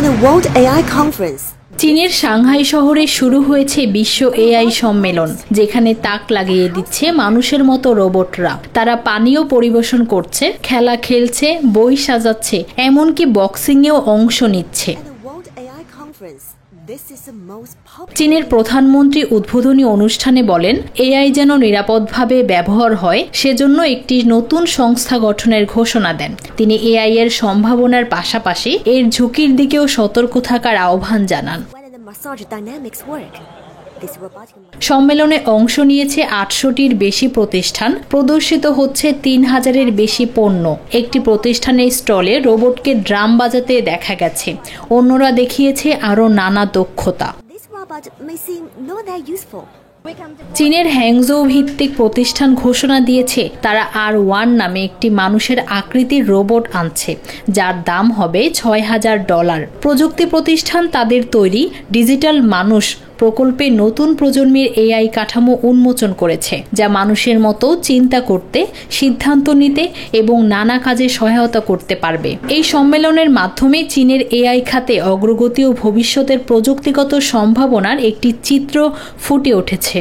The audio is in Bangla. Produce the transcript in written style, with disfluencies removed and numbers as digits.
and a World AI Conference. চীনের সাংহাই শহরে শুরু হয়েছে বিশ্ব এআই সম্মেলন, যেখানে তাক লাগিয়ে দিচ্ছে মানুষের মতো রোবটরা। তারা পানীয় পরিবেশন করছে, খেলা খেলছে, বই সাজাচ্ছে, এমনকি বক্সিংয়েও অংশ নিচ্ছে। চীনের প্রধানমন্ত্রী উদ্বোধনী অনুষ্ঠানে বলেন, এআই যেন নিরাপদভাবে ব্যবহার হয় সেজন্য একটি নতুন সংস্থা গঠনের ঘোষণা দেন। তিনি এআই এর সম্ভাবনার পাশাপাশি এর ঝুঁকির দিকেও সতর্ক থাকার আহ্বান জানান। সম্মেলনে অংশ নিয়েছে ৮০০টির বেশি প্রতিষ্ঠান, প্রদর্শিত হচ্ছে ৩,০০০-এর বেশি পণ্য। একটি প্রতিষ্ঠানের স্টলে রোবটকে ড্রাম বাজাতে দেখা গেছে, অন্যরা দেখিয়েছে আরও নানা দক্ষতা। চীনের হ্যাংজৌ ভিত্তিক প্রতিষ্ঠান ঘোষণা দিয়েছে তারা R1 নামে একটি মানুষের আকৃতির রোবট আনছে, যার দাম হবে $৬,০০০। প্রযুক্তি প্রতিষ্ঠান তাদের তৈরি ডিজিটাল মানুষ প্রকল্পে নতুন প্রজন্মের এআই কাঠামো উন্মোচন করেছে, যা মানুষের মতো চিন্তা করতে, সিদ্ধান্ত নিতে এবং নানা কাজে সহায়তা করতে পারবে। এই সম্মেলনের মাধ্যমে চীনের এআই খাতে অগ্রগতি ও ভবিষ্যতের প্রযুক্তিগত সম্ভাবনার একটি চিত্র ফুটে উঠেছে।